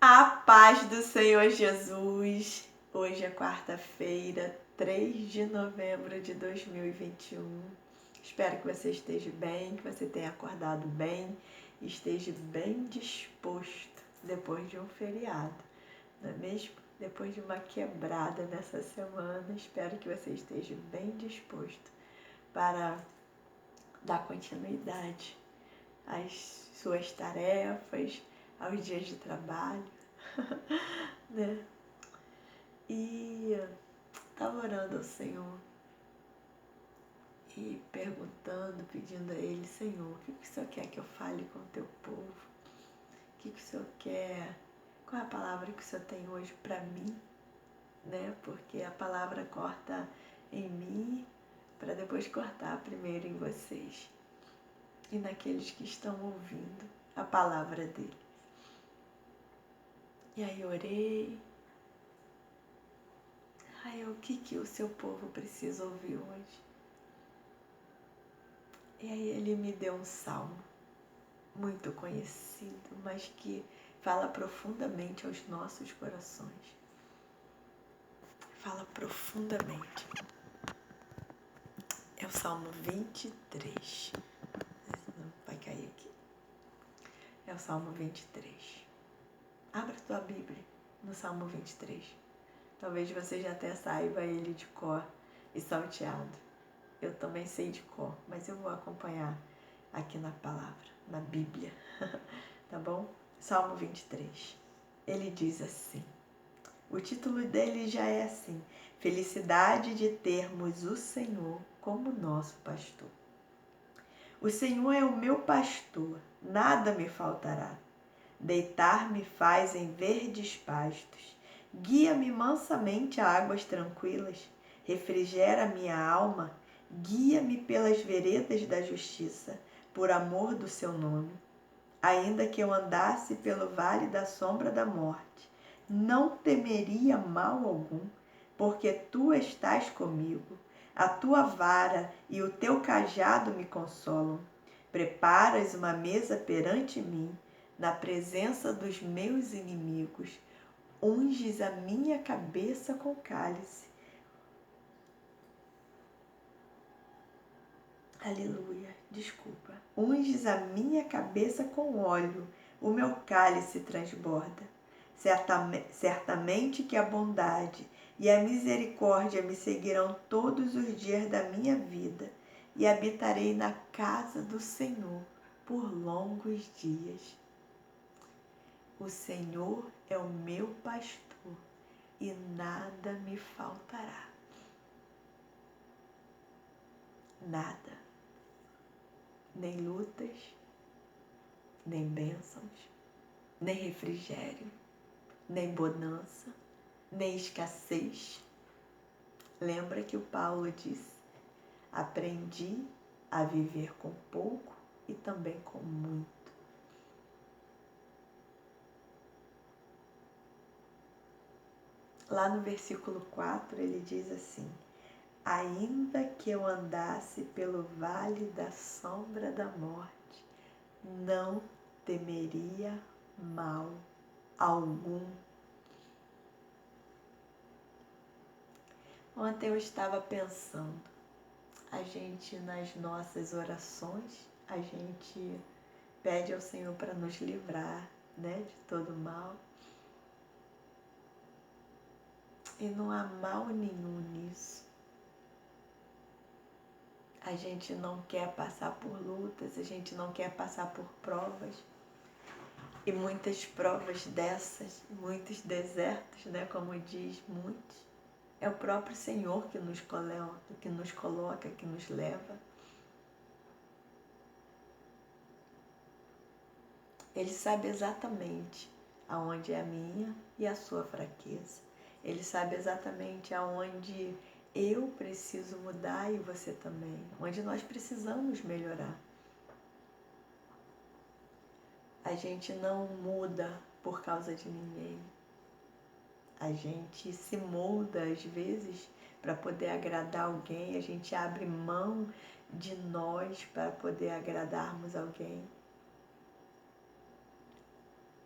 A paz do Senhor Jesus. Hoje é quarta-feira, 3 de novembro de 2021. Espero que você esteja bem, que você tenha acordado bem, esteja bem disposto depois de um feriado, não é mesmo? Depois de uma quebrada nessa semana, espero que você esteja bem disposto para dar continuidade às suas tarefas, aos dias de trabalho, né? E estava orando ao Senhor e perguntando, pedindo a Ele: Senhor, o que o Senhor quer que eu fale com o teu povo? O que o Senhor quer? Qual é a palavra que o Senhor tem hoje para mim? Né? Porque a palavra corta em mim para depois cortar primeiro em vocês e naqueles que estão ouvindo a palavra dele. E aí orei. Aí o que o seu povo precisa ouvir hoje? E aí ele me deu um salmo muito conhecido, mas que fala profundamente aos nossos corações. Fala profundamente. É o Salmo 23. Não vai cair aqui. É o Salmo 23. Abra a tua Bíblia no Salmo 23. Talvez você já até saiba ele de cor e salteado. Eu também sei de cor, mas eu vou acompanhar aqui na palavra, na Bíblia. Tá bom? Salmo 23. Ele diz assim. O título dele já é assim: Felicidade de termos o Senhor como nosso pastor. O Senhor é o meu pastor, nada me faltará. Deitar-me faz em verdes pastos, guia-me mansamente a águas tranquilas, refrigera minha alma, guia-me pelas veredas da justiça, por amor do seu nome. Ainda que eu andasse pelo vale da sombra da morte, não temeria mal algum, porque tu estás comigo. A tua vara e o teu cajado me consolam. Preparas uma mesa perante mim, na presença dos meus inimigos. Unges a minha cabeça com cálice. Aleluia, desculpa. Unges a minha cabeça com óleo, o meu cálice transborda. Certamente que a bondade e a misericórdia me seguirão todos os dias da minha vida, e habitarei na casa do Senhor por longos dias. O Senhor é o meu pastor e nada me faltará. Nada. Nem lutas, nem bênçãos, nem refrigério, nem bonança, nem escassez. Lembra que o Paulo disse: aprendi a viver com pouco e também com muito. Lá no versículo 4 ele diz assim: ainda que eu andasse pelo vale da sombra da morte, não temeria mal algum. Ontem eu estava pensando, a gente nas nossas orações, a gente pede ao Senhor para nos livrar, né, de todo mal. E não há mal nenhum nisso. A gente não quer passar por lutas, a gente não quer passar por provas. E muitas provas dessas, muitos desertos, né, como diz muitos, é o próprio Senhor que nos coloca, que nos leva. Ele sabe exatamente aonde é a minha e a sua fraqueza. Ele sabe exatamente aonde eu preciso mudar e você também, onde nós precisamos melhorar. A gente não muda por causa de ninguém. A gente se molda às vezes para poder agradar alguém, a gente abre mão de nós para poder agradarmos alguém.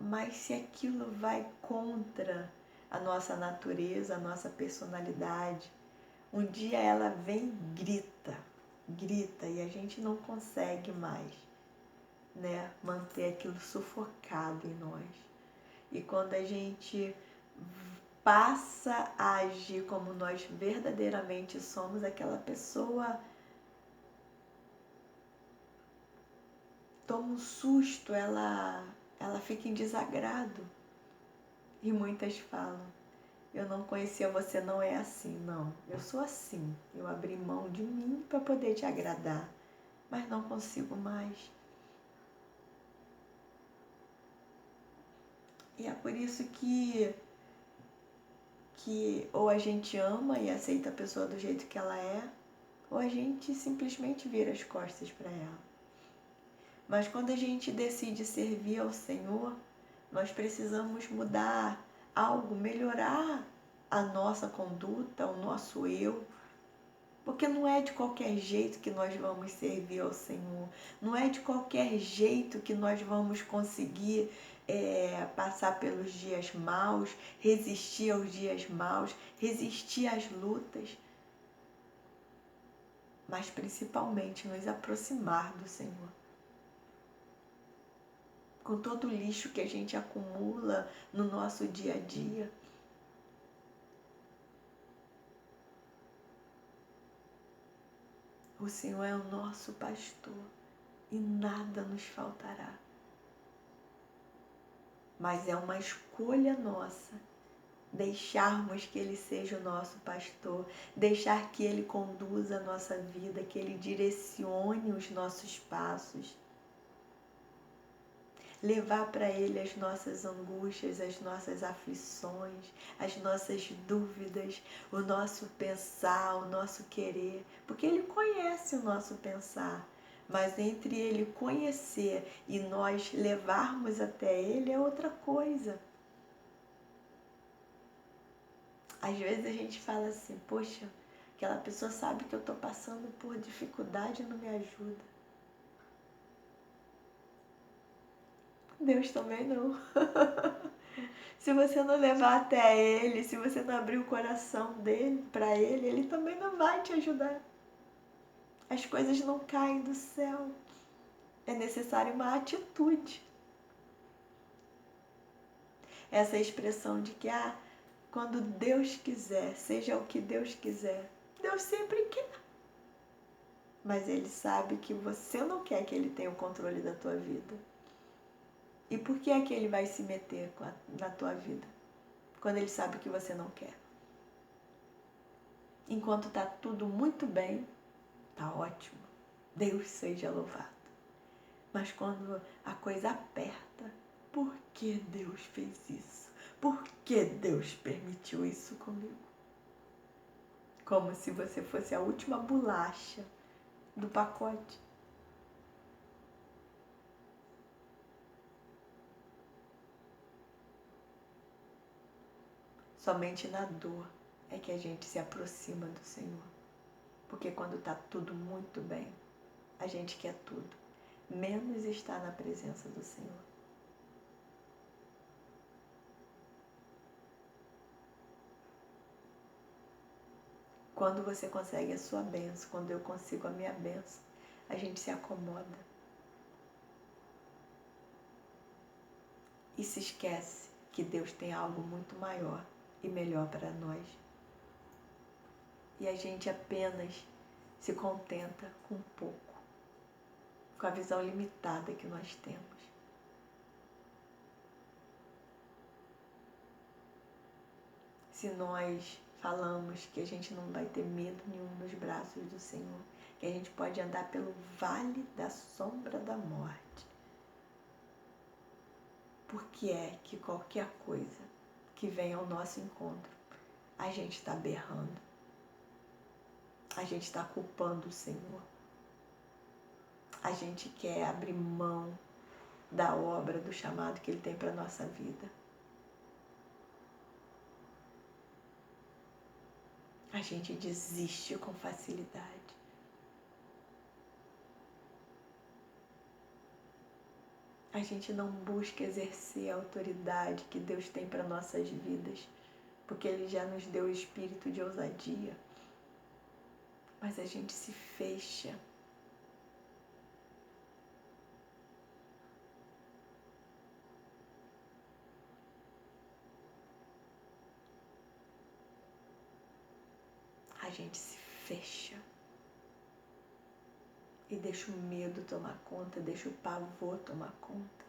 Mas se aquilo vai contra a nossa natureza, a nossa personalidade, um dia ela vem e grita e a gente não consegue mais, né, manter aquilo sufocado em nós. E quando a gente passa a agir como nós verdadeiramente somos, aquela pessoa toma um susto, ela fica em desagrado. E muitas falam: eu não conhecia você, não é assim. Não, eu sou assim. Eu abri mão de mim para poder te agradar, mas não consigo mais. E é por isso que ou a gente ama e aceita a pessoa do jeito que ela é, ou a gente simplesmente vira as costas para ela. Mas quando a gente decide servir ao Senhor, nós precisamos mudar algo, melhorar a nossa conduta, o nosso eu, porque não é de qualquer jeito que nós vamos servir ao Senhor, não é de qualquer jeito que nós vamos conseguir passar pelos dias maus, resistir aos dias maus, resistir às lutas, mas principalmente nos aproximar do Senhor. Com todo o lixo que a gente acumula no nosso dia a dia. O Senhor é o nosso pastor e nada nos faltará. Mas é uma escolha nossa deixarmos que Ele seja o nosso pastor, deixar que Ele conduza a nossa vida, que Ele direcione os nossos passos. Levar para Ele as nossas angústias, as nossas aflições, as nossas dúvidas, o nosso pensar, o nosso querer, porque Ele conhece o nosso pensar, mas entre Ele conhecer e nós levarmos até Ele é outra coisa. Às vezes a gente fala assim: poxa, aquela pessoa sabe que eu estou passando por dificuldade e não me ajuda. Deus também não. Se você não levar até Ele, se você não abrir o coração dele para Ele, Ele também não vai te ajudar. As coisas não caem do céu. É necessária uma atitude. Essa expressão de que, quando Deus quiser, seja o que Deus quiser, Deus sempre quer. Mas Ele sabe que você não quer que Ele tenha o controle da tua vida. E por que é que Ele vai se meter na tua vida? Quando Ele sabe que você não quer. Enquanto está tudo muito bem, está ótimo. Deus seja louvado. Mas quando a coisa aperta, por que Deus fez isso? Por que Deus permitiu isso comigo? Como se você fosse a última bolacha do pacote. Somente na dor é que a gente se aproxima do Senhor. Porque quando está tudo muito bem, a gente quer tudo, menos estar na presença do Senhor. Quando você consegue a sua bênção, quando eu consigo a minha bênção, a gente se acomoda. E se esquece que Deus tem algo muito maior e melhor para nós. E a gente apenas se contenta com pouco, com a visão limitada que nós temos. Se nós falamos que a gente não vai ter medo nenhum nos braços do Senhor, que a gente pode andar pelo vale da sombra da morte, por que é que qualquer coisa que venha ao nosso encontro, a gente está berrando, a gente está culpando o Senhor, a gente quer abrir mão da obra, do chamado que Ele tem para a nossa vida. A gente desiste com facilidade. a gente não busca exercer a autoridade que Deus tem para nossas vidas, porque Ele já nos deu o espírito de ousadia, mas a gente se fecha. A gente se fecha e deixa o medo tomar conta, deixa o pavor tomar conta,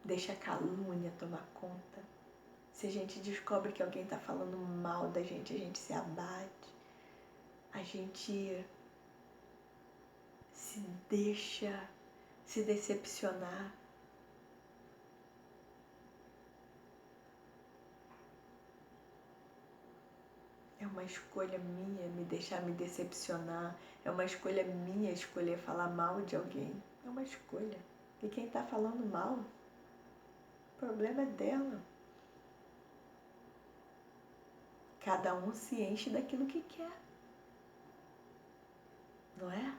deixa a calúnia tomar conta. Se a gente descobre que alguém está falando mal da gente, a gente se abate, a gente se deixa se decepcionar. É uma escolha minha me deixar me decepcionar. É uma escolha minha escolher falar mal de alguém. É uma escolha. E quem está falando mal, o problema é dela. Cada um se enche daquilo que quer. Não é?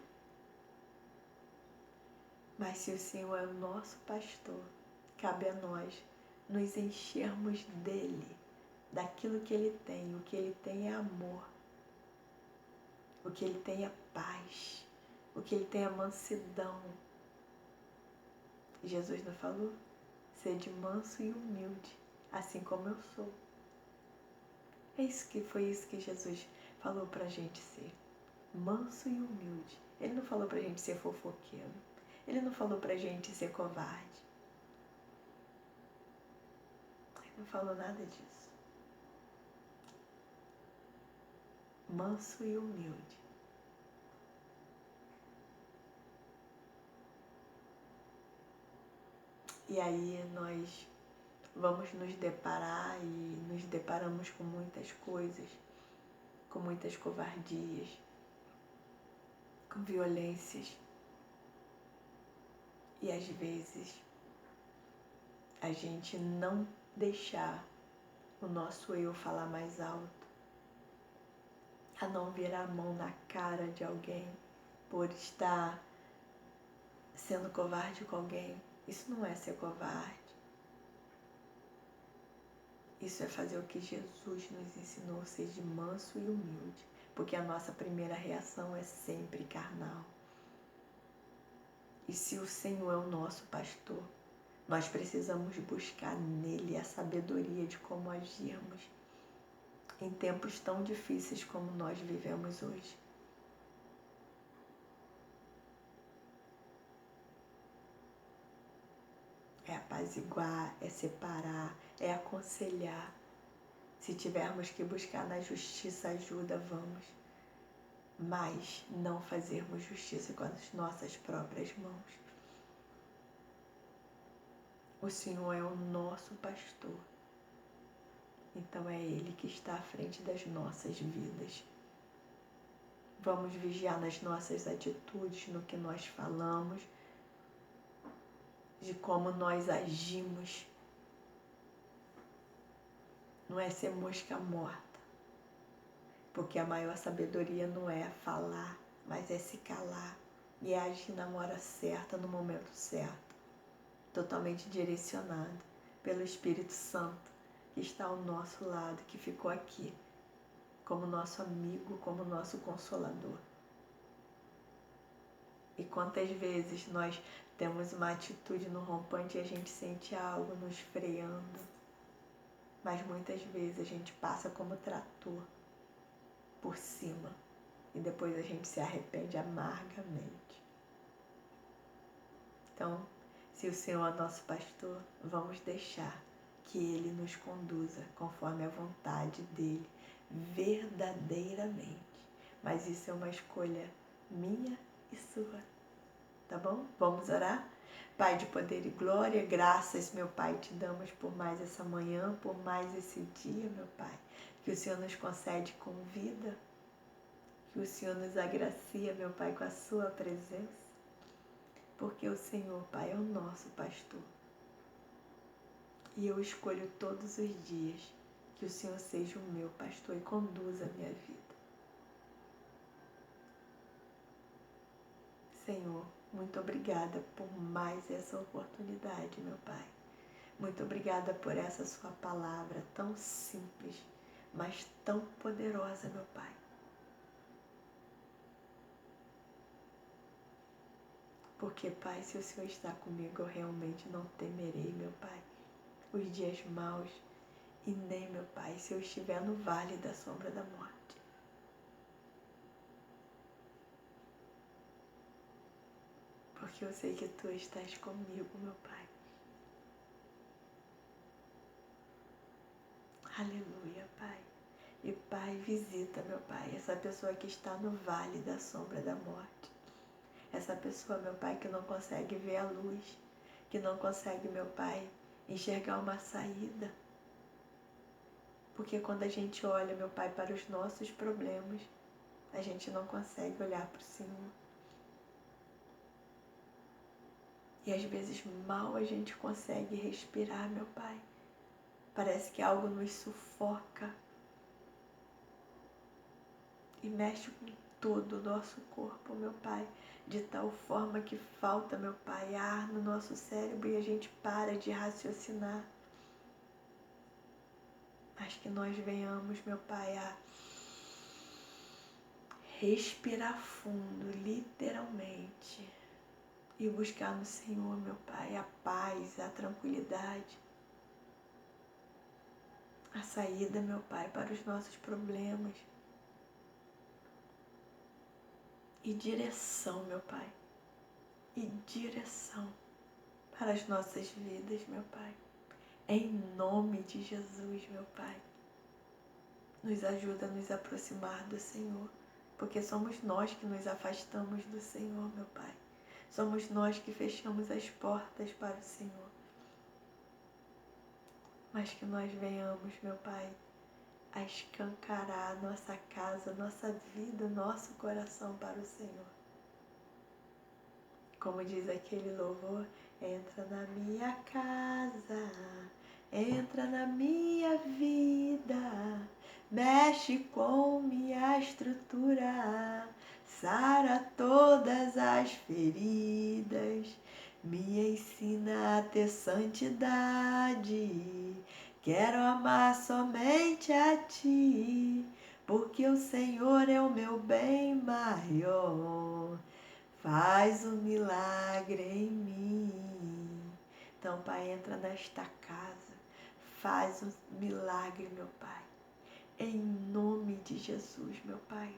Mas se o Senhor é o nosso pastor, cabe a nós nos enchermos dele, daquilo que ele tem. O que ele tem é amor. O que ele tem é paz. O que ele tem é mansidão. Jesus não falou? Sede manso e humilde, assim como eu sou. Foi isso que Jesus falou pra gente ser. Manso e humilde. Ele não falou pra gente ser fofoqueiro. Ele não falou pra gente ser covarde. Ele não falou nada disso. Manso e humilde. E aí nós vamos nos deparar e nos deparamos com muitas coisas, com muitas covardias, com violências. E às vezes a gente não deixar o nosso eu falar mais alto, a não virar a mão na cara de alguém por estar sendo covarde com alguém. Isso não é ser covarde. Isso é fazer o que Jesus nos ensinou, seja manso e humilde, porque a nossa primeira reação é sempre carnal. E se o Senhor é o nosso pastor, nós precisamos buscar nele a sabedoria de como agirmos em tempos tão difíceis como nós vivemos hoje. É apaziguar, é separar, é aconselhar. Se tivermos que buscar na justiça ajuda, vamos. Mas não fazermos justiça com as nossas próprias mãos. O Senhor é o nosso pastor. Então é Ele que está à frente das nossas vidas. Vamos vigiar nas nossas atitudes, no que nós falamos, de como nós agimos. Não é ser mosca morta, porque a maior sabedoria não é falar, mas é se calar e agir na hora certa, no momento certo, totalmente direcionado pelo Espírito Santo, que está ao nosso lado, que ficou aqui, como nosso amigo, como nosso consolador. E quantas vezes nós temos uma atitude no rompante e a gente sente algo nos freando, mas muitas vezes a gente passa como trator por cima e depois a gente se arrepende amargamente. Então, se o Senhor é nosso pastor, vamos deixar que Ele nos conduza conforme a vontade dEle, verdadeiramente. Mas isso é uma escolha minha e sua, tá bom? Vamos orar? Pai de poder e glória, graças, meu Pai, te damos por mais essa manhã, por mais esse dia, meu Pai, que o Senhor nos concede com vida, que o Senhor nos agracia, meu Pai, com a sua presença, porque o Senhor, Pai, é o nosso pastor. E eu escolho todos os dias que o Senhor seja o meu pastor e conduza a minha vida. Senhor, Muito obrigada por mais essa oportunidade, meu Pai. Muito obrigada por essa sua palavra tão simples, mas tão poderosa, meu Pai. Porque, Pai, se o Senhor está comigo, eu realmente não temerei, meu Pai, os dias maus, e nem, meu Pai, se eu estiver no vale da sombra da morte. Porque eu sei que Tu estás comigo, meu Pai. Aleluia, Pai. E, Pai, visita, meu Pai, essa pessoa que está no vale da sombra da morte. Essa pessoa, meu Pai, que não consegue ver a luz, que não consegue, meu Pai, enxergar uma saída. Porque quando a gente olha, meu Pai, para os nossos problemas, a gente não consegue olhar para o Senhor. E às vezes mal a gente consegue respirar, meu Pai. Parece que algo nos sufoca e mexe com todo o nosso corpo, meu Pai, de tal forma que falta, meu Pai, ar no nosso cérebro e a gente para de raciocinar. Mas que nós venhamos, meu Pai, a respirar fundo, literalmente, e buscar no Senhor, meu Pai, a paz, a tranquilidade, a saída, meu Pai, para os nossos problemas. E direção, meu Pai. E direção para as nossas vidas, meu Pai. Em nome de Jesus, meu Pai. Nos ajuda a nos aproximar do Senhor. Porque somos nós que nos afastamos do Senhor, meu Pai. Somos nós que fechamos as portas para o Senhor. Mas que nós venhamos, meu Pai, a escancarar nossa casa, nossa vida, nosso coração para o Senhor. Como diz aquele louvor, entra na minha casa, entra na minha vida, mexe com minha estrutura, sara todas as feridas, me ensina a ter santidade. Quero amar somente a Ti, porque o Senhor é o meu bem maior. Faz um milagre em mim. Então, Pai, entra nesta casa. Faz um milagre, meu Pai. Em nome de Jesus, meu Pai.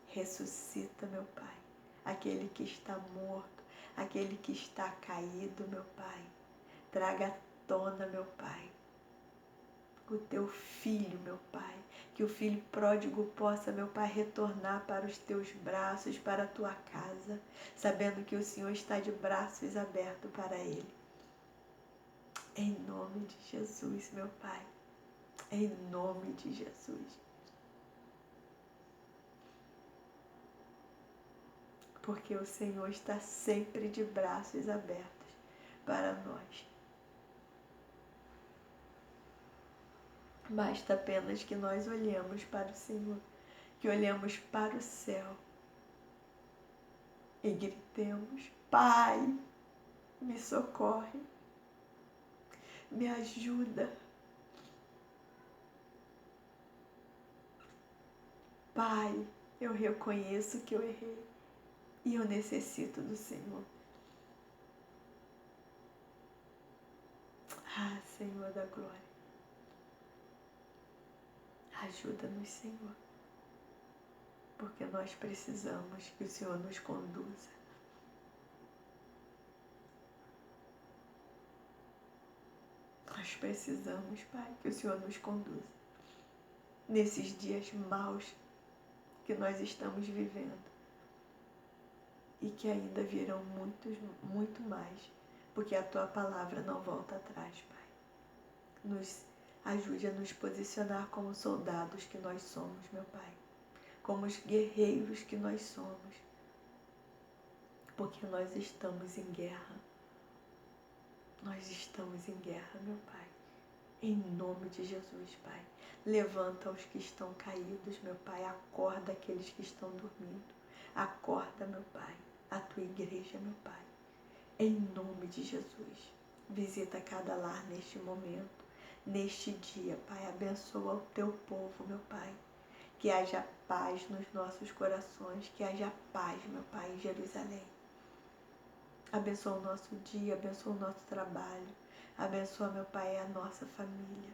Ressuscita, meu Pai. Aquele que está morto, aquele que está caído, meu Pai. Traga à tona, meu Pai, o teu filho, meu Pai. Que o filho pródigo possa, meu Pai, retornar para os teus braços, para a tua casa, sabendo que o Senhor está de braços abertos para ele. Em nome de Jesus, meu Pai. Em nome de Jesus. Porque o Senhor está sempre de braços abertos para nós. Basta apenas que nós olhemos para o Senhor, que olhemos para o céu e gritemos: Pai, me socorre, me ajuda. Pai, eu reconheço que eu errei e eu necessito do Senhor. Ah, Senhor da glória, ajuda-nos, Senhor, porque nós precisamos que o Senhor nos conduza. Nós precisamos, Pai, que o Senhor nos conduza nesses dias maus que nós estamos vivendo e que ainda virão muito mais, porque a Tua palavra não volta atrás, Pai. Nos ajude a nos posicionar como soldados que nós somos, meu Pai, como os guerreiros que nós somos, porque nós estamos em guerra. Nós estamos em guerra, meu Pai. Em nome de Jesus, Pai. Levanta os que estão caídos, meu Pai. Acorda aqueles que estão dormindo. Acorda, meu Pai. a tua igreja, meu Pai. Em nome de Jesus, visita cada lar neste momento, neste dia, Pai. Abençoa o teu povo, meu Pai. Que haja paz nos nossos corações, que haja paz, meu Pai, em Jerusalém. Abençoa o nosso dia, abençoa o nosso trabalho, abençoa, meu Pai, a nossa família.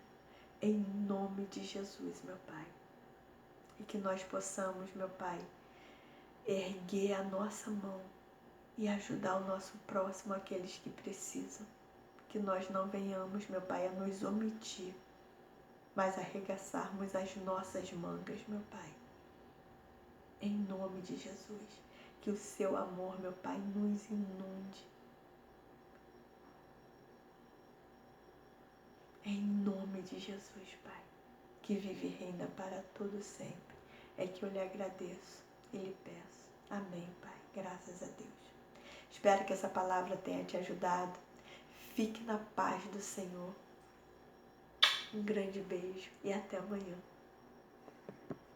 Em nome de Jesus, meu Pai. E que nós possamos, meu Pai, erguer a nossa mão e ajudar o nosso próximo, aqueles que precisam. Que nós não venhamos, meu Pai, a nos omitir, mas arregaçarmos as nossas mangas, meu Pai. Em nome de Jesus, que o seu amor, meu Pai, nos inunde. Em nome de Jesus, Pai, que vive e reina para todo sempre, é que eu lhe agradeço e lhe peço. Amém, Pai. Graças a Deus. Espero que essa palavra tenha te ajudado. Fique na paz do Senhor. Um grande beijo e até amanhã.